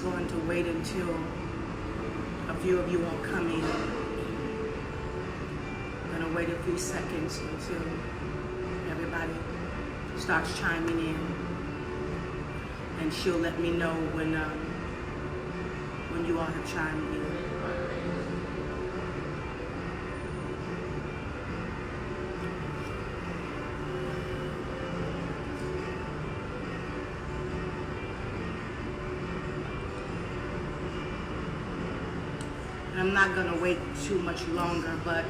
Going to wait until a few of you all come in. I'm going to wait a few seconds until everybody starts chiming in, and she'll let me know when you all have chimed in. I'm not going to wait too much longer, but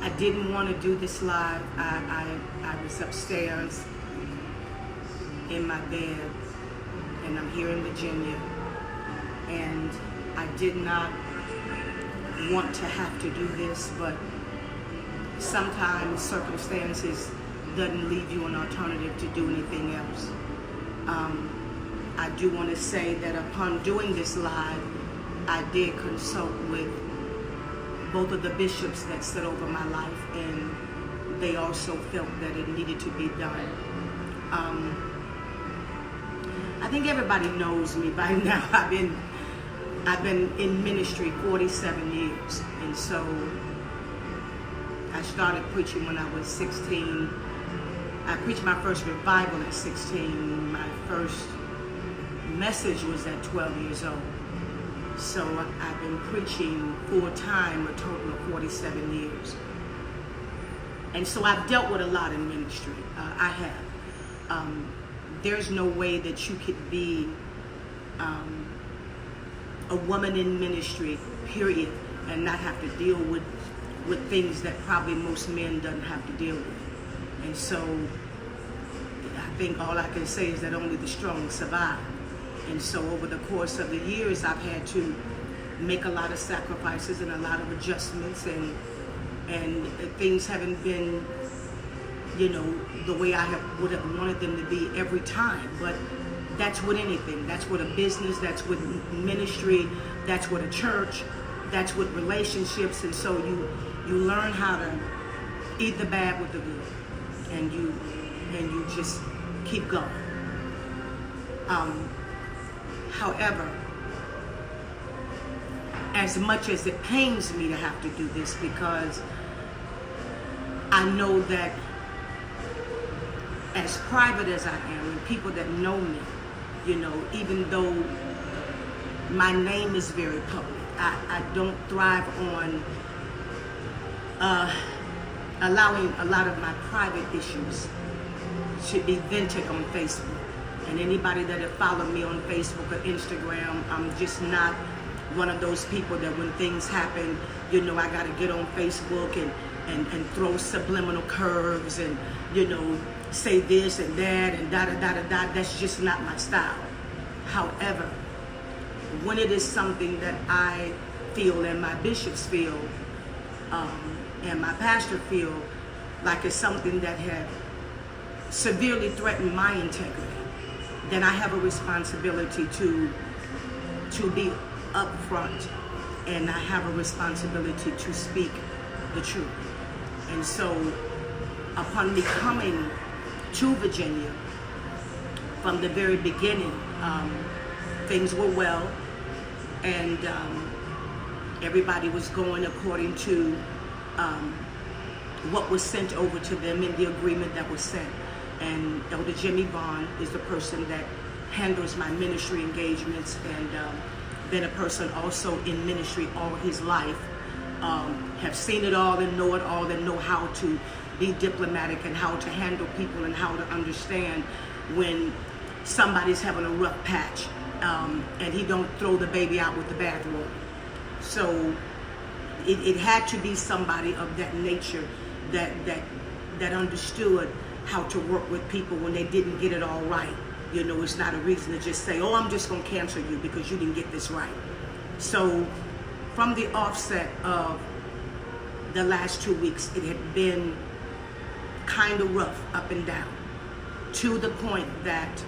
I didn't want to do this live. I was upstairs in my bed, and I'm here in Virginia, and I did not want to have to do this, but sometimes circumstances doesn't leave you an alternative to do anything else. I do want to say that upon doing this live, I did consult with both of the bishops that sit over my life, and they also felt that it needed to be done. I think everybody knows me by now. I've been in ministry 47 years, and so I started preaching when I was 16. I preached my first revival at 16. My first message was at 12 years old. So I've been preaching full-time a total of 47 years. And so I've dealt with a lot in ministry. I have. There's no way that you could be a woman in ministry, period, and not have to deal with things that probably most men doesn't have to deal with. And so I think all I can say is that only the strong survive. And so over the course of the years, I've had to make a lot of sacrifices and a lot of adjustments, and things haven't been, the way I would have wanted them to be every time. But that's with anything. That's with a business. That's with ministry. That's with a church. That's with relationships. And so you learn how to eat the bad with the good, and you just keep going. However, as much as it pains me to have to do this, because I know that as private as I am, and people that know me, even though my name is very public, I don't thrive on allowing a lot of my private issues to be vented on Facebook. And anybody that have followed me on Facebook or Instagram, I'm just not one of those people that when things happen, I got to get on Facebook and throw subliminal curves and, say this and that and da-da-da-da-da. That's just not my style. However, when it is something that I feel and my bishops feel and my pastor feel like it's something that had severely threatened my integrity, then I have a responsibility to be upfront, and I have a responsibility to speak the truth. And so upon me coming to Virginia, from the very beginning, things were well, and everybody was going according to what was sent over to them in the agreement that was sent. And Elder Jimmy Vaughn is the person that handles my ministry engagements, and been a person also in ministry all his life, have seen it all and know how to be diplomatic and how to handle people and how to understand when somebody's having a rough patch, and he don't throw the baby out with the bathwater. So it had to be somebody of that nature that understood how to work with people when they didn't get it all right. It's not a reason to just say, oh, I'm just going to cancel you because you didn't get this right. So from the offset of the last 2 weeks, it had been kind of rough up and down, to the point that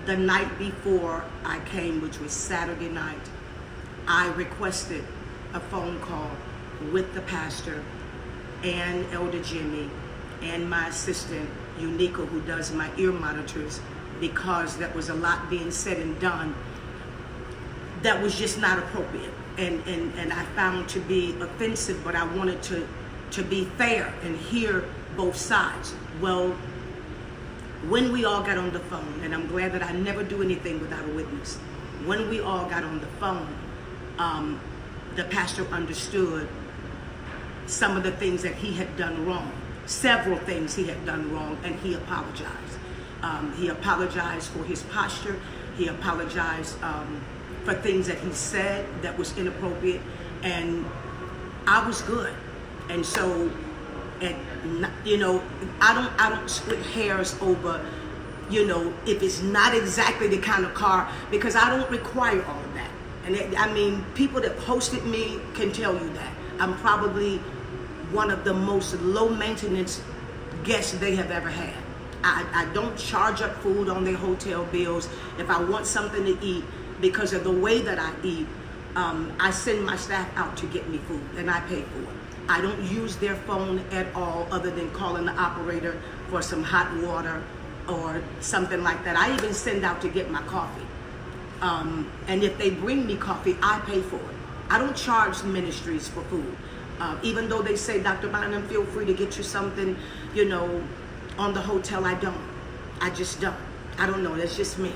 the night before I came, which was Saturday night, I requested a phone call with the pastor and Elder Jimmy and my assistant, Unica, who does my ear monitors, because there was a lot being said and done that was just not appropriate, and I found to be offensive, but I wanted to be fair and hear both sides. Well, when we all got on the phone, and I'm glad that I never do anything without a witness, when we all got on the phone, the pastor understood some of the things that he had done wrong, several things he had done wrong, and he apologized. He apologized for his posture. He apologized for things that he said that was inappropriate, and I was good. And so, you know, I don't split hairs over, you know, if it's not exactly the kind of car, because I don't require all of that. And I mean, people that hosted me can tell you that I'm probably one of the most low maintenance guests they have ever had. I don't charge up food on their hotel bills. If I want something to eat, because of the way that I eat, I send my staff out to get me food, and I pay for it. I don't use their phone at all, other than calling the operator for some hot water or something like that. I even send out to get my coffee. And if they bring me coffee, I pay for it. I don't charge ministries for food. Even though they say, Dr. Bynum, feel free to get you something, you know, on the hotel, I don't. I just don't. I don't know. That's just me.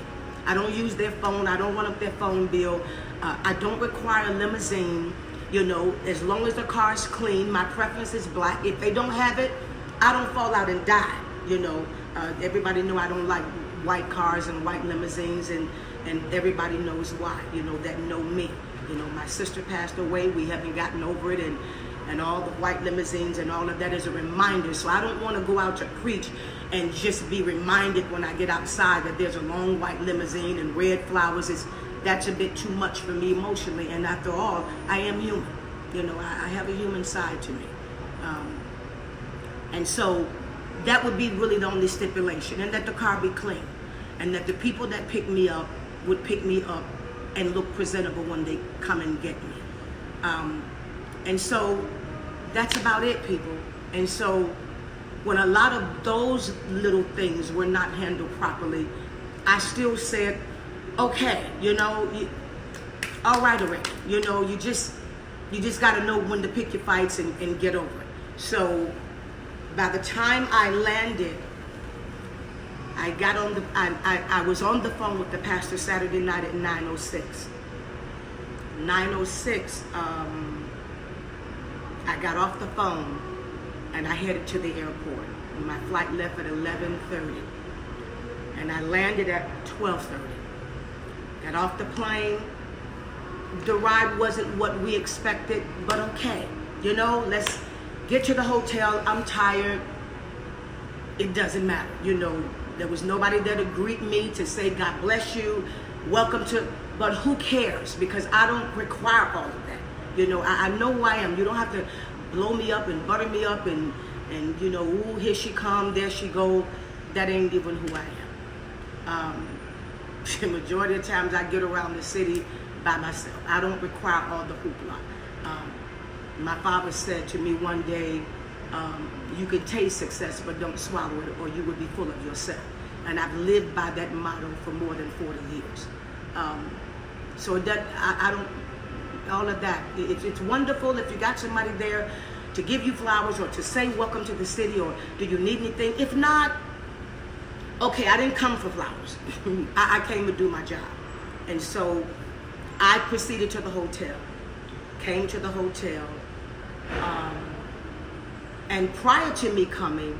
I don't use their phone. I don't run up their phone bill. I don't require a limousine. You know, as long as the car is clean, my preference is black. If they don't have it, I don't fall out and die. You know, everybody know I don't like white cars and white limousines, and everybody knows why, you know, that know me. You know, my sister passed away. We haven't gotten over it, and all the white limousines and all of that is a reminder. So I don't want to go out to preach and just be reminded when I get outside that there's a long white limousine and red flowers. That's a bit too much for me emotionally. And after all, I am human. You know, I have a human side to me. And so that would be really the only stipulation, and that the car be clean, and that the people that pick me up would pick me up and look presentable when they come and get me. And so that's about it, people. And so when a lot of those little things were not handled properly, I still said, okay, you know, all right already. You know, you just got to know when to pick your fights and get over it. So by the time I landed, I was on the phone with the pastor Saturday night at 9:06. 9:06, I got off the phone and I headed to the airport. And my flight left at 11:30, and I landed at 12:30. Got off the plane. The ride wasn't what we expected, but okay. You know, let's get to the hotel. I'm tired. It doesn't matter. You know, there was nobody there to greet me, to say, God bless you, welcome to, but who cares? Because I don't require all of that. You know, I know who I am. You don't have to blow me up and butter me up and you know, ooh, here she come, there she go. That ain't even who I am. The majority of times I get around the city by myself. I don't require all the hoopla. My father said to me one day, you can taste success, but don't swallow it, or you will be full of yourself. And I've lived by that motto for more than 40 years. So that I don't, all of that. It's wonderful if you got somebody there to give you flowers or to say welcome to the city, or do you need anything? If not, okay, I didn't come for flowers. I came to do my job. And so I proceeded to the hotel, came to the hotel, and prior to me coming,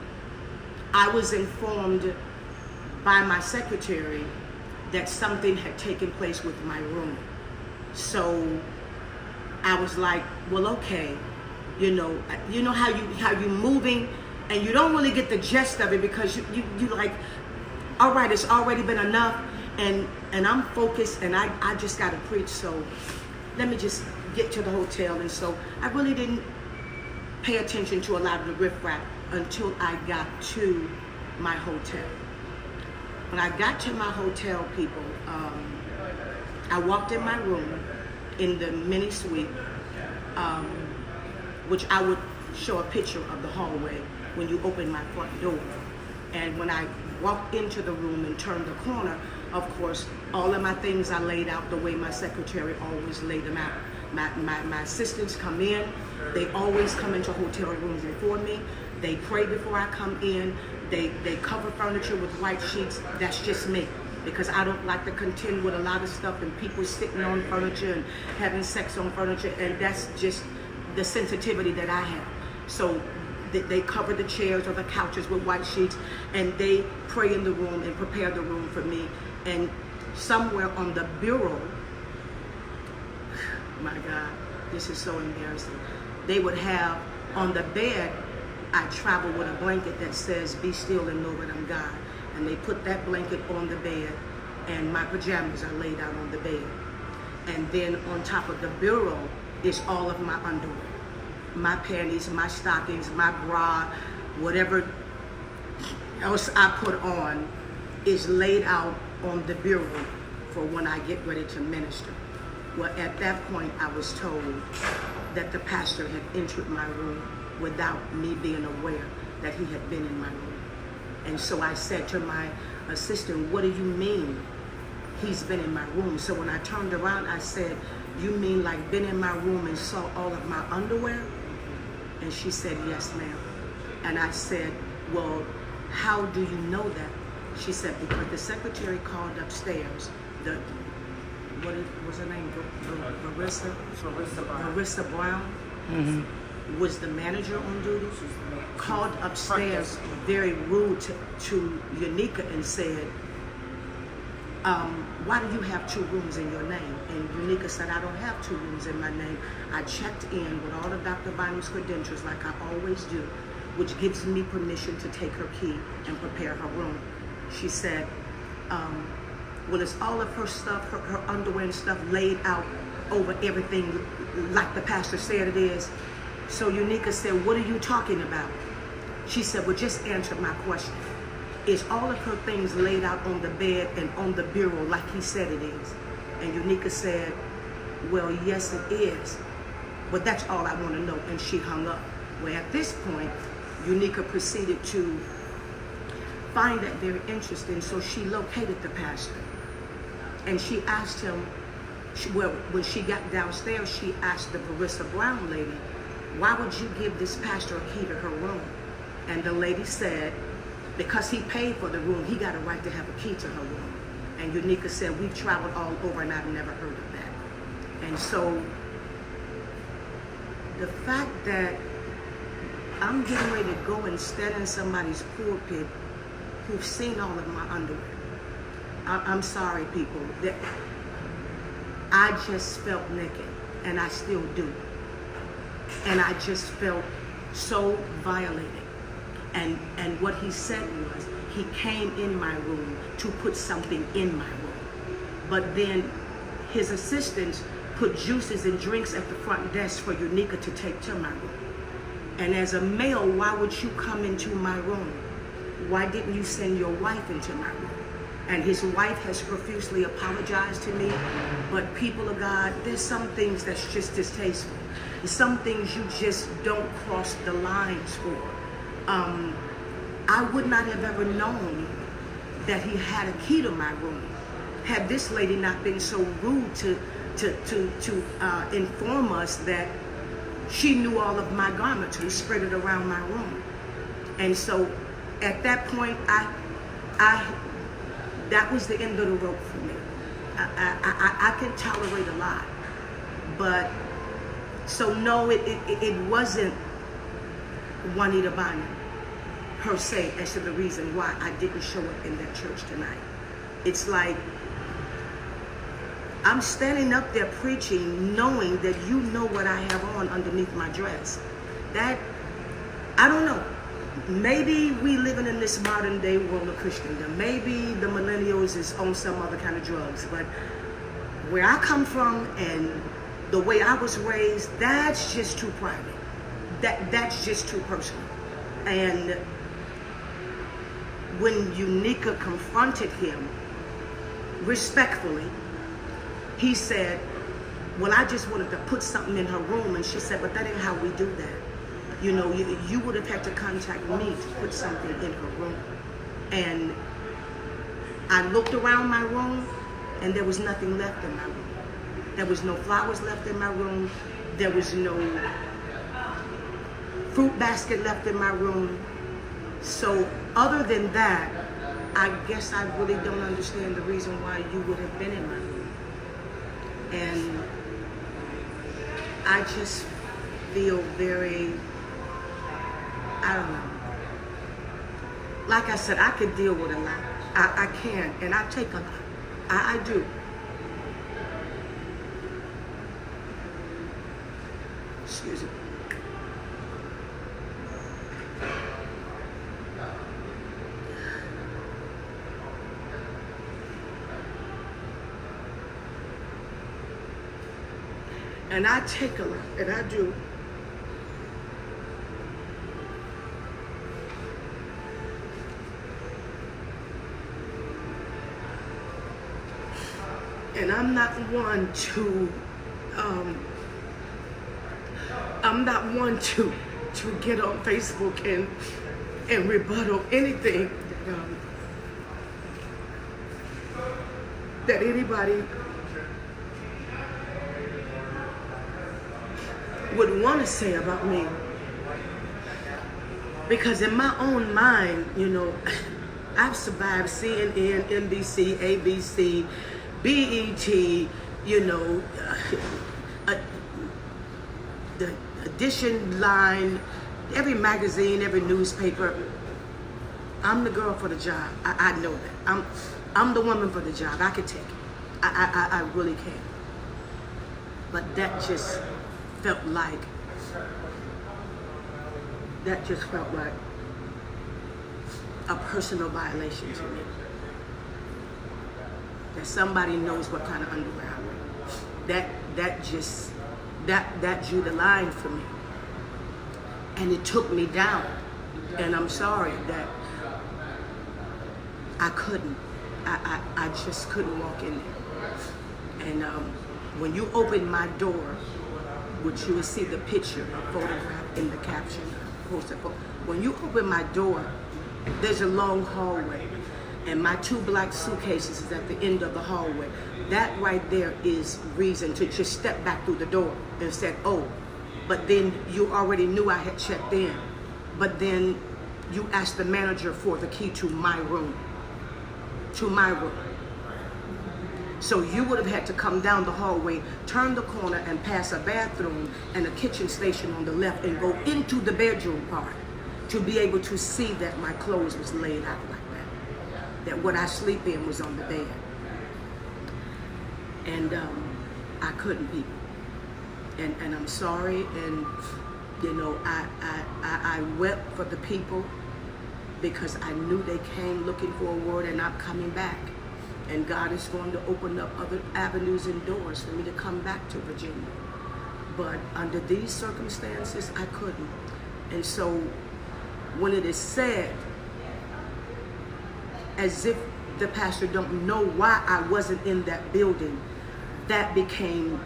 I was informed by my secretary that something had taken place with my room. So I was like, well, okay, you know how you moving, and you don't really get the gist of it, because you like, all right, it's already been enough, and I'm focused, and I just got to preach, so let me just get to the hotel. And so I really didn't pay attention to a lot of the riffraff until I got to my hotel. When I got to my hotel, people, I walked in my room in the mini suite, which I would show a picture of the hallway when you open my front door. And when I walked into the room and turned the corner, of course, all of my things I laid out the way my secretary always laid them out. My assistants come in, they always come into hotel rooms before me. They pray before I come in. They cover furniture with white sheets. That's just me, because I don't like to contend with a lot of stuff and people sitting on furniture and having sex on furniture, and that's just the sensitivity that I have. So they cover the chairs or the couches with white sheets, and they pray in the room and prepare the room for me. And somewhere on the bureau, my God, this is so embarrassing, they would have on the bed, I travel with a blanket that says, "Be still and know that I'm God." And they put that blanket on the bed, and my pajamas are laid out on the bed. And then on top of the bureau is all of my underwear, my panties, my stockings, my bra, whatever else I put on is laid out on the bureau for when I get ready to minister. Well, at that point, I was told that the pastor had entered my room without me being aware that he had been in my room. And so I said to my assistant, "What do you mean he's been in my room?" So when I turned around, I said, "You mean like been in my room and saw all of my underwear?" And she said, "Yes, ma'am." And I said, "Well, how do you know that?" She said, "Because the secretary called upstairs, what was her name? Marissa Brown was the manager on duty, called upstairs very rude to Unica and said, why do you have 2 rooms in your name?" And Unica said, "I don't have 2 rooms in my name. I checked in with all of Dr. Bynum's credentials like I always do, which gives me permission to take her key and prepare her room." She said, "Well, it's all of her stuff, her underwear and stuff laid out over everything like the pastor said it is." So Unica said, "What are you talking about?" She said, "Well, just answer my question. Is all of her things laid out on the bed and on the bureau like he said it is?" And Unica said, "Well, yes, it is. But that's all I want to know." And she hung up. Well, at this point, Unica proceeded to find that very interesting. So she located the pastor. And she asked him, when she got downstairs, she asked the Marissa Brown lady, "Why would you give this pastor a key to her room?" And the lady said, "Because he paid for the room, he got a right to have a key to her room." And Unica said, "We've traveled all over and I've never heard of that." And so the fact that I'm getting ready to go and stand in somebody's pulpit who've seen all of my underwear, I'm sorry, people, that I just felt naked, and I still do. And I just felt so violated. And what he said was, he came in my room to put something in my room. But then his assistants put juices and drinks at the front desk for Unica to take to my room. And as a male, why would you come into my room? Why didn't you send your wife into my room? And his wife has profusely apologized to me. But people of God, there's some things that's just distasteful. There's some things you just don't cross the lines for. I would not have ever known that he had a key to my room had this lady not been so rude to inform us that she knew all of my garments and spread it around my room. And so at that point, that was the end of the rope for me. I can tolerate a lot, but so no, it wasn't Juanita Bynum per se as to the reason why I didn't show up in that church tonight. It's like I'm standing up there preaching knowing that you know what I have on underneath my dress. That, I don't know. Maybe we living in this modern day world of Christendom. Maybe the millennials is on some other kind of drugs. But where I come from and the way I was raised, that's just too private. That's just too personal. And when Unica confronted him respectfully, he said, "Well, I just wanted to put something in her room." And she said, "But that ain't how we do that. You know, you would have had to contact me to put something in her room." And I looked around my room and there was nothing left in my room. There was no flowers left in my room. There was no fruit basket left in my room. So other than that, I guess I really don't understand the reason why you would have been in my room. And I just feel very, I don't know. Like I said, I could deal with a lot. I can, and I take a lot. I do. Excuse me. And I take a lot, and I do. And I'm not one to get on Facebook and rebuttal anything that anybody would want to say about me. Because in my own mind, you know, I've survived CNN, NBC, ABC, BET, you know, the edition line, every magazine, every newspaper. I'm the girl for the job. I know that. I'm the woman for the job. I can take it. I really can. But that just felt like a personal violation to me. That somebody knows what kind of underwear I wear. That drew the line for me. And it took me down. And I'm sorry that I couldn't. I just couldn't walk in there. And when you open my door, which you will see the picture, a photograph in the caption, when you open my door, there's a long hallway. And my 2 black suitcases is at the end of the hallway. That right there is reason to just step back through the door and said, oh, but then you already knew I had checked in. But then you asked the manager for the key to my room. So you would have had to come down the hallway, turn the corner and pass a bathroom and a kitchen station on the left and go into the bedroom part to be able to see that my clothes was laid out like that. That what I sleep in was on the bed. And I couldn't, people. And I'm sorry, and you know, I wept for the people because I knew they came looking for a word, and I'm coming back. And God is going to open up other avenues and doors for me to come back to Virginia. But under these circumstances, I couldn't. And so when it is said, as if the pastor don't know why I wasn't in that building, that became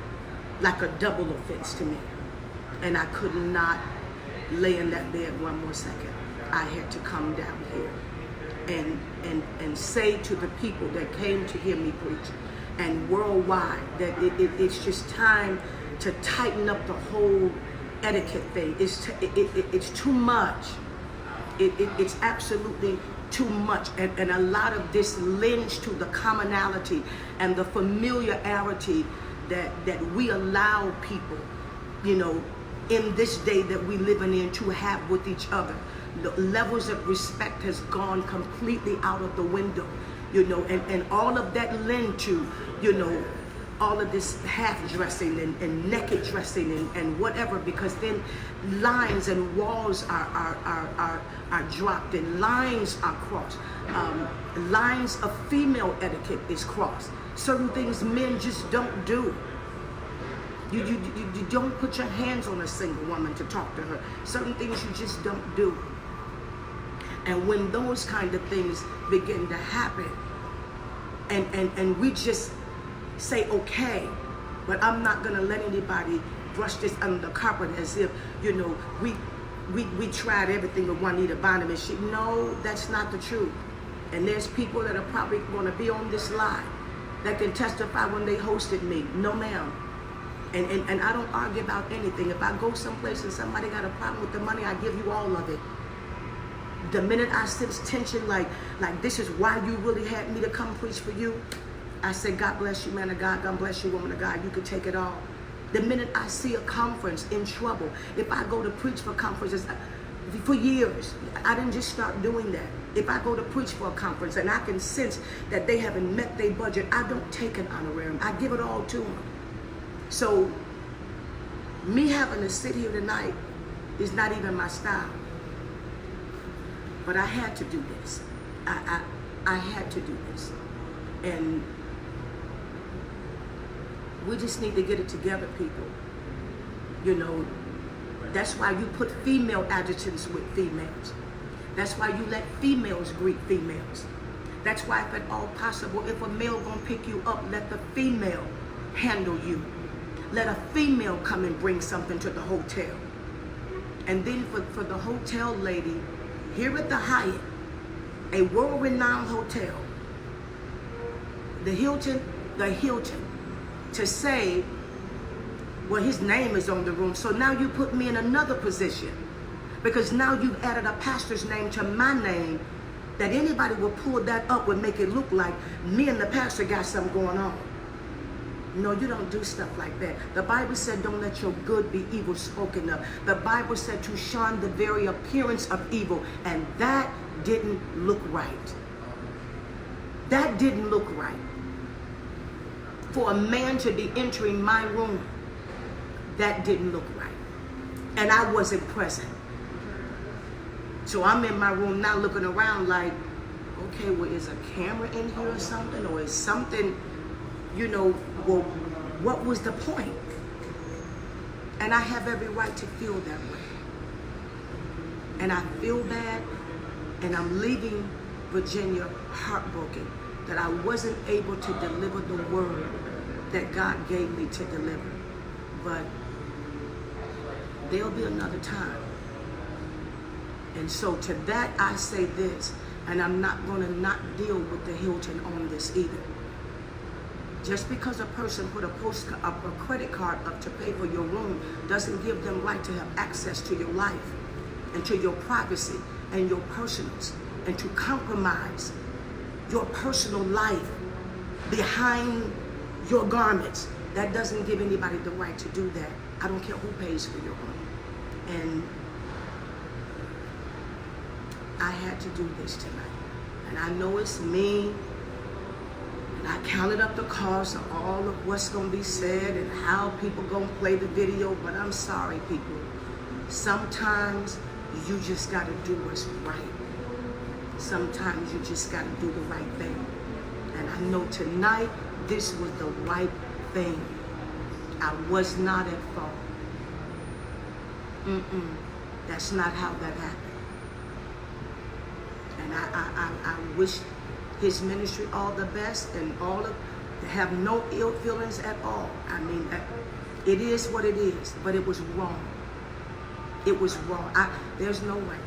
like a double offense to me. And I could not lay in that bed one more second. I had to come down here and say to the people that came to hear me preach and worldwide that it's just time to tighten up the whole etiquette thing. It's too much. It's absolutely too much, and a lot of this lends to the commonality and the familiarity that we allow people, you know, in this day that we living in to have with each other. The levels of respect has gone completely out of the window, you know, and all of that lend to, you know, all of this half dressing and naked dressing and whatever, because then lines and walls are dropped and lines are crossed. Lines of female etiquette is crossed. Certain things men just don't do. You don't put your hands on a single woman to talk to her. Certain things you just don't do. And when those kind of things begin to happen, and we just say, okay, but I'm not gonna let anybody brush this under the carpet as if, you know, we tried everything with Juanita Bynum and she, no, that's not the truth. And there's people that are probably going to be on this live that can testify when they hosted me. No, ma'am. And I don't argue about anything. If I go someplace and somebody got a problem with the money, I give you all of it. The minute I sense tension, like this is why you really had me to come preach for you, I say, God bless you, man of God. God bless you, woman of God. You can take it all. The minute I see a conference in trouble, if I go to preach for conferences, for years, I didn't just start doing that. If I go to preach for a conference and I can sense that they haven't met their budget, I don't take an honorarium. I give it all to them. So me having to sit here tonight is not even my style. But I had to do this. I had to do this. And we just need to get it together, people. You know, that's why you put female adjutants with females. That's why you let females greet females. That's why, if at all possible, if a male gonna pick you up, let the female handle you. Let a female come and bring something to the hotel. And then for the hotel lady, here at the Hyatt, a world-renowned hotel, the Hilton, to say, well, his name is on the room, so now you put me in another position, because now you've added a pastor's name to my name, that anybody will pull that up would make it look like me and the pastor got something going on. No, you don't do stuff like that. The Bible said, don't let your good be evil spoken of. The Bible said to shun the very appearance of evil, and that didn't look right. That didn't look right. For a man to be entering my room, that didn't look right. And I wasn't present. So I'm in my room now looking around like, okay, well, is a camera in here or something? Or is something, you know, well, what was the point? And I have every right to feel that way. And I feel bad, and I'm leaving Virginia heartbroken that I wasn't able to deliver the word that God gave me to deliver. But there'll be another time. And so to that I say this, and I'm not going to not deal with the Hilton on this either. Just because a person put a credit card up to pay for your room doesn't give them right to have access to your life and to your privacy and your personals, and to compromise your personal life behind your garments. That doesn't give anybody the right to do that. I don't care who pays for your room. And I had to do this tonight. And I know it's me. And I counted up the cost of all of what's going to be said and how people going to play the video. But I'm sorry, people. Sometimes you just got to do what's right. Sometimes you just got to do the right thing. And I know tonight, this was the right thing. I was not at fault. That's not how that happened. And I wish his ministry all the best, and all of, have no ill feelings at all. I mean, it is what it is, but it was wrong. It was wrong. There's no way.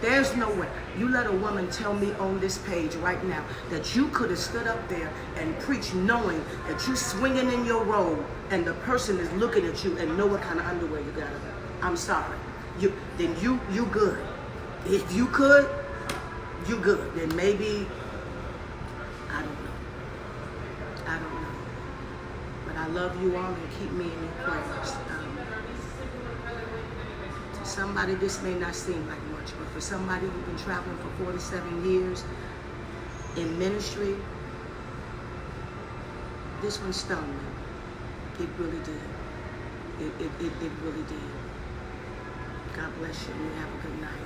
There's no way. You let a woman tell me on this page right now that you could have stood up there and preached knowing that you're swinging in your robe and the person is looking at you and know what kind of underwear you got on. I'm sorry. Then you good. If you could, you good. Then maybe, I don't know. I don't know. But I love you all, and keep me in your prayers. To somebody, this may not seem like much, but for somebody who's been traveling for 47 years in ministry, this one stung me. It really did. It really did. God bless you, and you have a good night.